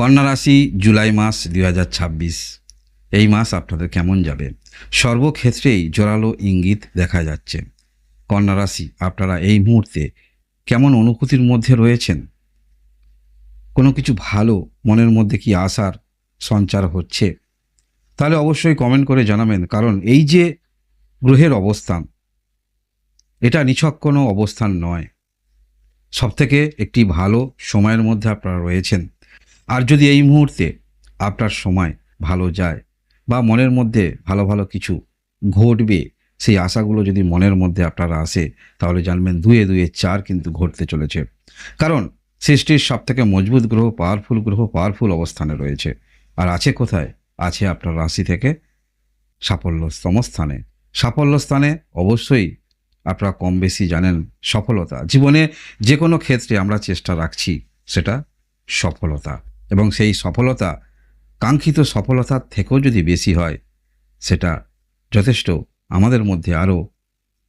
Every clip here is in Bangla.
কন্যা রাশি জুলাই মাস 2026 এই মাস আপনাদের কেমন যাবে? সর্বক্ষেত্রেই জোরালো ইঙ্গিত দেখা যাচ্ছে। কন্যা রাশি, আপনারা এই মুহূর্তে কেমন অনুভূতির মধ্যে রয়েছেন? কোনো কিছু ভালো মনের মধ্যে কি আশার সঞ্চার হচ্ছে? তাহলে অবশ্যই কমেন্ট করে জানাবেন, কারণ এই যে গ্রহের অবস্থান, এটা নিছক কোনো অবস্থান নয়। সবথেকে একটি ভালো সময়ের মধ্যে আপনারা রয়েছেন। আর যদি এই মুহূর্তে আপনার সময় ভালো যায় বা মনের মধ্যে ভালো ভালো কিছু ঘটবে, সেই আশাগুলো যদি মনের মধ্যে আপনারা আসে, তাহলে জানবেন দুয়ে দুয়ে চার কিন্তু ঘটতে চলেছে। কারণ সৃষ্টির সবথেকে মজবুত গ্রহ, পাওয়ারফুল অবস্থানে রয়েছে। আর আছে কোথায়? আছে আপনার রাশি থেকে সাফল্যতম স্থানে। সাফল্য স্থানে অবশ্যই আপনারা কম বেশি জানেন সফলতা। জীবনে যে কোনো ক্ষেত্রে আমরা চেষ্টা রাখছি সেটা সফলতা, এবং সেই সফলতা কাঙ্ক্ষিত সফলতার থেকেও যদি বেশি হয়, সেটা যথেষ্ট আমাদের মধ্যে আরও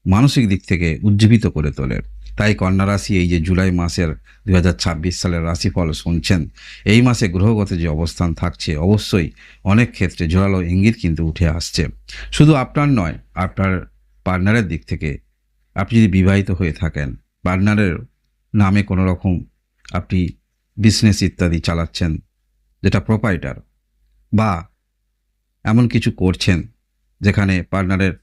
মানসিক দিক থেকে উজ্জীবিত করে তোলে। তাই কন্যা রাশি, এই যে জুলাই মাসের 2026 সালের রাশিফল শুনছেন, এই মাসে গ্রহগত যে অবস্থান থাকছে, অবশ্যই অনেক ক্ষেত্রে জোরালো ইঙ্গিত কিন্তু উঠে আসছে। শুধু আপনার নয়, আপনার পার্টনারের দিক থেকে। আপনি যদি বিবাহিত হয়ে থাকেন, পার্টনারের নামে কোনো রকম আপনি বিজনেস ইত্যাদি চালাচ্ছেন, যেটা প্রোপাইটার, বা এমন কিছু করছেন যেখানে পার্টনারের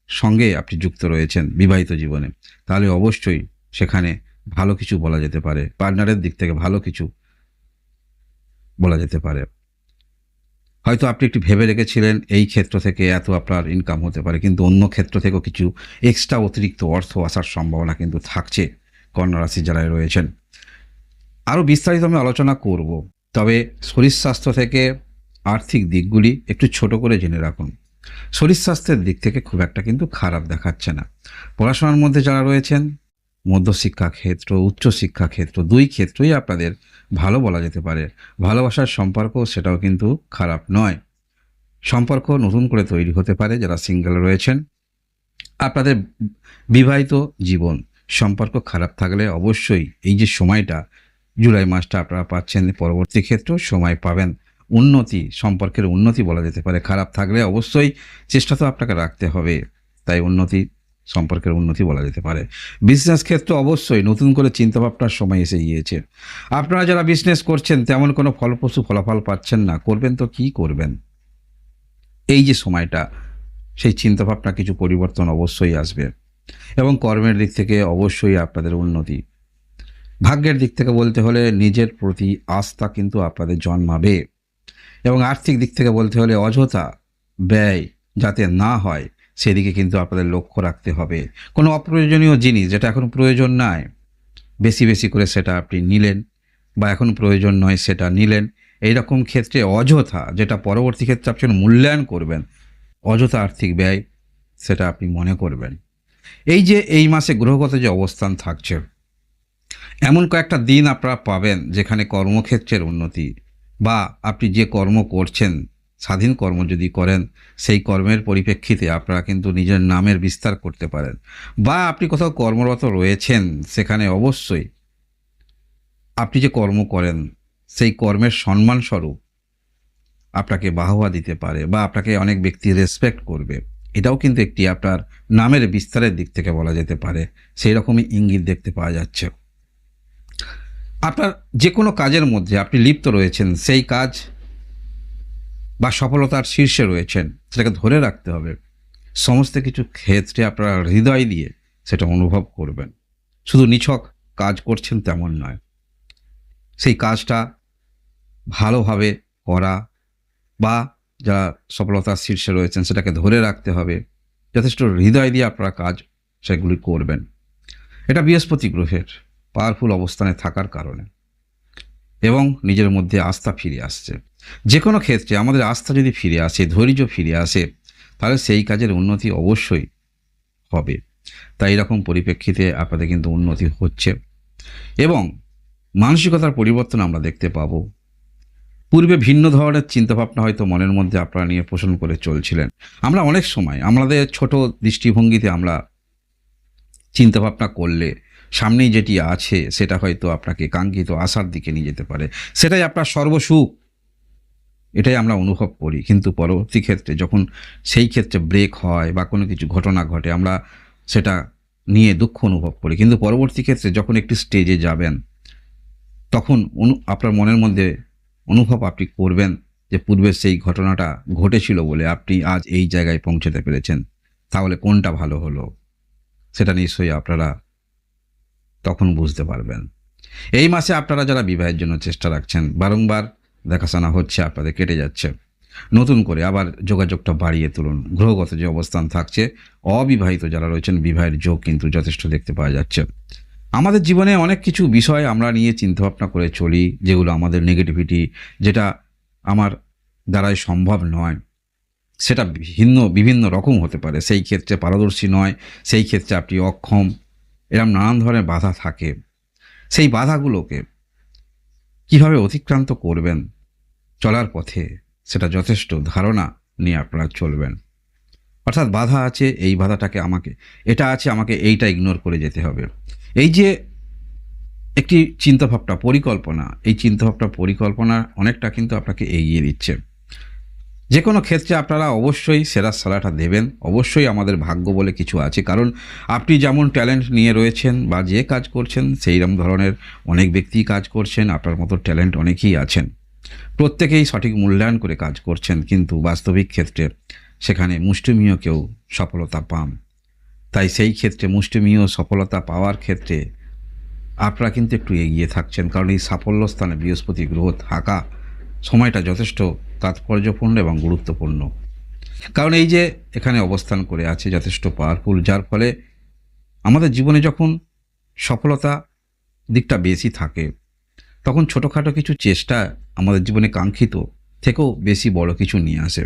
সঙ্গে আপনি যুক্ত রয়েছেন বিবাহিত জীবনে, তাহলে অবশ্যই সেখানে ভালো কিছু বলা যেতে পারে। পার্টনারের দিক থেকে ভালো কিছু বলা যেতে পারে। হয়তো আপনি একটু ভেবে রেখেছিলেন এই ক্ষেত্র থেকে এত আপনার ইনকাম হতে পারে, কিন্তু অন্য ক্ষেত্র থেকেও কিছু এক্সট্রা অতিরিক্ত অর্থ আসার সম্ভাবনা কিন্তু থাকছে কন্যা রাশি যারা রয়েছেন। আরও বিস্তারিত আমি আলোচনা করব, তবে শরীর স্বাস্থ্য থেকে আর্থিক দিকগুলি একটু ছোট করে জেনে রাখুন। শরীর স্বাস্থ্যের দিক থেকে খুব একটা কিন্তু খারাপ দেখাচ্ছে না। পড়াশোনার মধ্যে যারা রয়েছেন, মধ্যশিক্ষা ক্ষেত্র, উচ্চশিক্ষা ক্ষেত্র, দুই ক্ষেত্রই আপনাদের ভালো বলা যেতে পারে। ভালোবাসার সম্পর্ক, সেটাও কিন্তু খারাপ নয়। সম্পর্ক নতুন করে তৈরি হতে পারে যারা সিঙ্গেল রয়েছেন। আপনাদের বিবাহিত জীবন সম্পর্ক খারাপ থাকলে অবশ্যই এই যে সময়টা, জুলাই মাসটা আপনারা পাচ্ছেন, পরবর্তী ক্ষেত্রেও সময় পাবেন। উন্নতি, সম্পর্কের উন্নতি বলা যেতে পারে। খারাপ থাকলে অবশ্যই চেষ্টা তো আপনাকে রাখতে হবে, তাই উন্নতি, সম্পর্কের উন্নতি বলা যেতে পারে। বিজনেস ক্ষেত্রে অবশ্যই নতুন করে চিন্তাভাবনার সময় এসে গিয়েছে। আপনারা যারা বিজনেস করছেন তেমন কোনো ফলপ্রসূ ফলাফল পাচ্ছেন না, করবেন তো কী করবেন? এই যে সময়টা, সেই চিন্তাভাবনা কিছু পরিবর্তন অবশ্যই আসবে, এবং কর্মের দিক থেকে অবশ্যই আপনাদের উন্নতি। ভাগ্যের দিক থেকে বলতে হলে নিজের প্রতি আস্থা কিন্তু আপনাদের জন্মাবে, এবং আর্থিক দিক থেকে বলতে হলে অযথা ব্যয় যাতে না হয় সেদিকে কিন্তু আপনাদের লক্ষ্য রাখতে হবে। কোনো অপ্রয়োজনীয় জিনিস যেটা এখন প্রয়োজন নয়, বেশি বেশি করে সেটা আপনি নিলেন, বা এখন প্রয়োজন নয় সেটা নিলেন, এই রকম ক্ষেত্রে অযথা, যেটা পরবর্তী ক্ষেত্রে আপনি মূল্যায়ন করবেন, অযথা আর্থিক ব্যয়, সেটা আপনি মনে করবেন। এই যে এই মাসে গ্রহগত যে অবস্থান থাকছে, এমন কয়েকটা দিন আপনারা পাবেন যেখানে কর্মক্ষেত্রের উন্নতি, বা আপনি যে কর্ম করছেন, স্বাধীন কর্ম যদি করেন, সেই কর্মের পরিপ্রেক্ষিতে আপনারা কিন্তু নিজের নামের বিস্তার করতে পারেন। বা আপনি কোথাও কর্মরত রয়েছেন, সেখানে অবশ্যই আপনি যে কর্ম করেন সেই কর্মের সম্মানস্বরূপ আপনাকে বাহবা দিতে পারে, বা আপনাকে অনেক ব্যক্তি রেসপেক্ট করবে। এটাও কিন্তু একটি আপনার নামের বিস্তারের দিক থেকে বলা যেতে পারে। সেই রকমই ইঙ্গিত দেখতে পাওয়া যাচ্ছে। আপনার যে কোনো কাজের মধ্যে আপনি লিপ্ত রয়েছেন, সেই কাজ বা সফলতার শীর্ষে রয়েছেন, সেটাকে ধরে রাখতে হবে। সমস্ত কিছু ক্ষেত্রে আপনারা হৃদয় দিয়ে সেটা অনুভব করবেন। শুধু নিছক কাজ করছেন তেমন নয়, সেই কাজটা ভালোভাবে করা, বা যারা সফলতার শীর্ষে রয়েছেন সেটাকে ধরে রাখতে হবে। যথেষ্ট হৃদয় দিয়ে আপনারা কাজ সেগুলি করবেন। এটা বৃহস্পতি গ্রহের পাওয়ারফুল অবস্থানে থাকার কারণে, এবং নিজের মধ্যে আস্থা ফিরে আসছে। যে কোনো ক্ষেত্রে আমাদের আস্থা যদি ফিরে আসে, ধৈর্য ফিরে আসে, তাহলে সেই কাজের উন্নতি অবশ্যই হবে। তাই এরকম পরিপ্রেক্ষিতে আপনাদের কিন্তু উন্নতি হচ্ছে, এবং মানসিকতার পরিবর্তন আমরা দেখতে পাবো। পূর্বে ভিন্ন ধরনের চিন্তাভাবনা হয়তো মনের মধ্যে আপনারা নিয়ে পোষণ করে চলছিলেন। আমরা অনেক সময় আমাদের ছোট দৃষ্টিভঙ্গিতে আমরা চিন্তাভাবনা করলে সামনেই যেটি আছে সেটা হয়তো আপনাকে কাঙ্ক্ষিত আশার দিকে নিয়ে যেতে পারে। সেটাই আপনার সর্বসুখ, এটাই আমরা অনুভব করি, কিন্তু পরবর্তী ক্ষেত্রে যখন সেই ক্ষেত্রে ব্রেক হয় বা কোনো কিছু ঘটনা ঘটে আমরা সেটা নিয়ে দুঃখ অনুভব করি, কিন্তু পরবর্তী ক্ষেত্রে যখন একটি স্টেজে যাবেন তখন আপনার মনের মধ্যে অনুভব আপনি করবেন যে পূর্বের সেই ঘটনাটা ঘটেছিল বলে আপনি আজ এই জায়গায় পৌঁছতে পেরেছেন। তাহলে কোনটা ভালো হলো সেটা নিশ্চয়ই আপনারা তখন বুঝতে পারবেন। এই মাসে আপনারা যারা বিবাহের জন্য চেষ্টা রাখছেন, বারংবার দেখাশোনা হচ্ছে, আপনাদের কেটে যাচ্ছে, নতুন করে আবার যোগাযোগটা বাড়িয়ে তুলুন। গ্রহগত যে অবস্থান থাকছে, অবিবাহিত যারা রয়েছেন বিবাহের যোগ কিন্তু যথেষ্ট দেখতে পাওয়া যাচ্ছে। আমাদের জীবনে অনেক কিছু বিষয় আমরা নিয়ে চিন্তাভাবনা করে চলি, যেগুলো আমাদের নেগেটিভিটি, যেটা আমার দ্বারাই সম্ভব নয়, সেটা বিভিন্ন রকম হতে পারে। সেই ক্ষেত্রে পারদর্শী নয়, সেই ক্ষেত্রে আপনি অক্ষম, এরকম নানান ধরনের বাধা থাকে। সেই বাধাগুলোকে কিভাবে অতিক্রান্ত করবেন চলার পথে, সেটা যথেষ্ট ধারণা নিয়ে আপনারা চলবেন। অর্থাৎ বাধা আছে, এই বাধাটাকে এটা আছে, আমাকে এইটা ইগনোর করে যেতে হবে। এই যে একটি চিন্তাভাবনা পরিকল্পনা, এই চিন্তাভাবনা পরিকল্পনা অনেকটা কিন্তু আপনাকে এগিয়ে দিচ্ছে। যে কোনো ক্ষেত্রে আপনারা অবশ্যই সেরা সালাটা দেবেন। অবশ্যই আমাদের ভাগ্য বলে কিছু আছে, কারণ আপনি যেমন ট্যালেন্ট নিয়ে রয়েছেন বা যে কাজ করছেন সেইরকম ধরনের অনেক ব্যক্তিই কাজ করছেন, আপনার মতো ট্যালেন্ট অনেকেই আছেন, প্রত্যেকেই সঠিক মূল্যায়ন করে কাজ করছেন, কিন্তু বাস্তবিক ক্ষেত্রে সেখানে মুষ্টিমেয় কেউ সফলতা পান। তাই সেই ক্ষেত্রে মুষ্টিমেয় সফলতা পাওয়ার ক্ষেত্রে আপনারা কিন্তু একটু এগিয়ে থাকছেন, কারণ এই সাফল্য স্থানে বৃহস্পতি গ্রহ থাকা সময়টা যথেষ্ট তাৎপর্যপূর্ণ এবং গুরুত্বপূর্ণ। কারণ এই যে এখানে অবস্থান করে আছে যথেষ্ট পাওয়ারফুল, যার ফলে আমাদের জীবনে যখন সফলতা দিকটা বেশি থাকে তখন ছোটোখাটো কিছু চেষ্টা আমাদের জীবনে কাঙ্ক্ষিত থেকেও বেশি বড় কিছু নিয়ে আসে।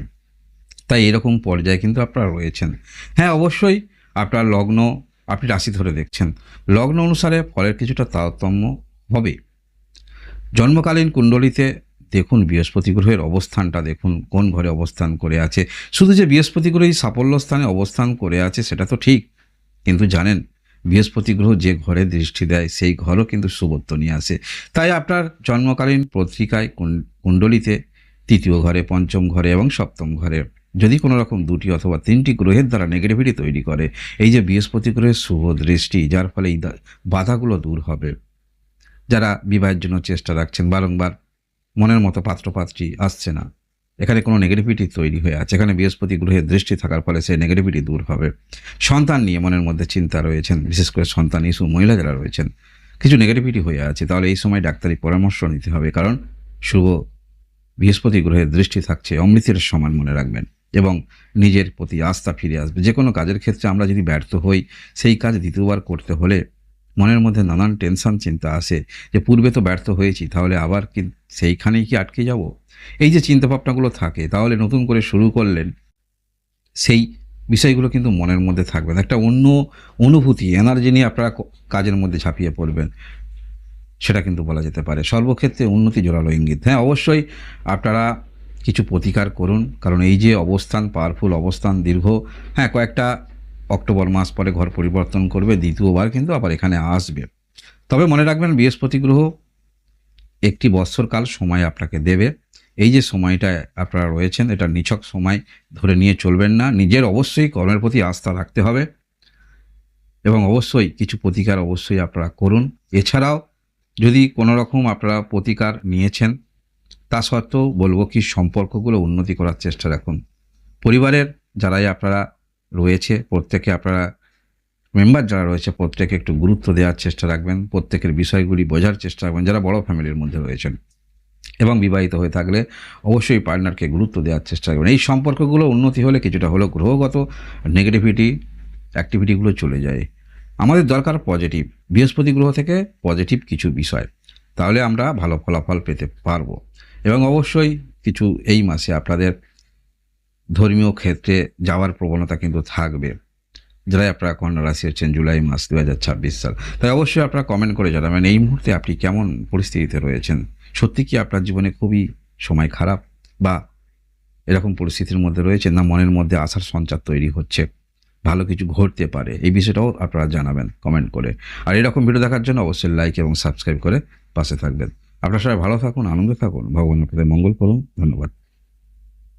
তাই এরকম পর্যায়ে কিন্তু আপনারা রয়েছেন। হ্যাঁ, অবশ্যই আপনার লগ্ন, আপনি রাশি ধরে দেখছেন, লগ্ন অনুসারে ফলের কিছুটা তারতম্য হবে। জন্মকালীন কুণ্ডলিতে দেখুন বৃহস্পতি গ্রহের অবস্থানটা দেখুন, কোন ঘরে অবস্থান করে আছে। শুধু যে বৃহস্পতি গ্রহ এই সাফল্য স্থানে অবস্থান করে আছে সেটা তো ঠিক, কিন্তু জানেন বৃহস্পতি গ্রহ যে ঘরে দৃষ্টি দেয় সেই ঘরও কিন্তু শুভত্ব নিয়ে আসে। তাই আপনার জন্মকালীন পত্রিকায় কুণ্ডলিতে তৃতীয় ঘরে, পঞ্চম ঘরে এবং সপ্তম ঘরে যদি কোনো রকম দুটি অথবা তিনটি গ্রহের দ্বারা নেগেটিভিটি তৈরি করে, এই যে বৃহস্পতি গ্রহের শুভ দৃষ্টি, যার ফলে এই বাধাগুলো দূর হবে। যারা বিবাহের জন্য চেষ্টা রাখছেন, বারংবার মনের মতো পাত্রপাত্রী আসছে না, এখানে কোনো নেগেটিভিটি তৈরি হয়ে আছে, এখানে বৃহস্পতি গ্রহের দৃষ্টি থাকার ফলে সেই নেগেটিভিটি দূর হবে। সন্তান নিয়ে মনের মধ্যে চিন্তা রয়েছেন, বিশেষ করে সন্তান ইস্যু, মহিলা যারা রয়েছেন কিছু নেগেটিভিটি হয়ে আছে, তাহলে এই সময় ডাক্তারি পরামর্শ নিতে হবে, কারণ শুভ বৃহস্পতি গ্রহের দৃষ্টি থাকছে অমৃতের সমান, মনে রাখবেন, এবং নিজের প্রতি আস্থা ফিরে আসবে। যে কোনো কাজের ক্ষেত্রে আমরা যদি ব্যর্থ হই, সেই কাজ দ্বিতীয়বার করতে হলে মনের মধ্যে নানান টেনশন চিন্তা আসে যে পূর্বে তো ব্যর্থ হয়েছি, তাহলে আবার কি সেইখানেই কি আটকে যাব, এই যে চিন্তাভাবনাগুলো থাকে, তাহলে নতুন করে শুরু করলেন সেই বিষয়গুলো কিন্তু মনের মধ্যে থাকবে না। একটা অন্য অনুভূতি, এনার্জি নিয়ে আপনারা কাজের মধ্যে ঝাঁপিয়ে পড়বেন, সেটা কিন্তু বলা যেতে পারে। সর্বক্ষেত্রে উন্নতি জোরালো ইঙ্গিত। হ্যাঁ, অবশ্যই আপনারা কিছু প্রতিকার করুন, কারণ এই যে অবস্থান, পাওয়ারফুল অবস্থান দীর্ঘ, হ্যাঁ, কয়েকটা অক্টোবর মাস পরে ঘর পরিবর্তন করবে, দ্বিতীয়বার কিন্তু আবার এখানে আসবে। তবে মনে রাখবেন বৃহস্পতি গ্রহ একটি বৎসরকাল সময় আপনাকে দেবে। এই যে সময়টায় আপনারা রয়েছেন, এটা নিছক সময় ধরে নিয়ে চলবেন না, নিজের অবশ্যই কর্মের প্রতি আস্থা রাখতে হবে এবং অবশ্যই কিছু প্রতিকার অবশ্যই আপনারা করুন। এছাড়াও যদি কোনো রকম আপনারা প্রতিকার নিয়েছেন, তা সত্ত্বেও বলবো কি সম্পর্কগুলো উন্নতি করার চেষ্টা রাখুন। পরিবারের যারাই আপনারা রয়েছে, প্রত্যেকে আপনারা মেম্বার যারা রয়েছে প্রত্যেকে একটু গুরুত্ব দেওয়ার চেষ্টা রাখবেন, প্রত্যেকের বিষয়গুলি বোঝার চেষ্টা রাখবেন যারা বড় ফ্যামিলির মধ্যে রয়েছেন, এবং বিবাহিত হয়ে থাকলে অবশ্যই পার্টনারকে গুরুত্ব দেওয়ার চেষ্টা করবেন। এই সম্পর্কগুলো উন্নতি হলে কিছুটা হলেও গ্রহগত নেগেটিভিটি অ্যাক্টিভিটিগুলো চলে যায়। আমাদের দরকার পজিটিভ, বৃহস্পতি গ্রহ থেকে পজিটিভ কিছু বিষয়, তাহলে আমরা ভালো ফলাফল পেতে পারবো। এবং অবশ্যই কিছু এই মাসে আপনাদের ধর্মীয় ক্ষেত্রে যাওয়ার প্রবণতা কিন্তু থাকবে, যারাই আপনারা কন্যা রাশি হচ্ছেন জুলাই মাস 2026 সাল। তাই অবশ্যই আপনারা কমেন্ট করে জানাবেন এই মুহূর্তে আপনি কেমন পরিস্থিতিতে রয়েছেন। সত্যি কি আপনার জীবনে খুবই সময় খারাপ, বা এরকম পরিস্থিতির মধ্যে রয়েছেন, না মনের মধ্যে আশার সঞ্চার তৈরি হচ্ছে, ভালো কিছু ঘটতে পারে, এই বিষয়টাও আপনারা জানাবেন কমেন্ট করে। আর এরকম ভিডিও দেখার জন্য অবশ্যই লাইক এবং সাবস্ক্রাইব করে পাশে থাকবেন। আপনারা সবাই ভালো থাকুন, আনন্দে থাকুন, ভগবান আপনাদের মঙ্গল করুন। ধন্যবাদ।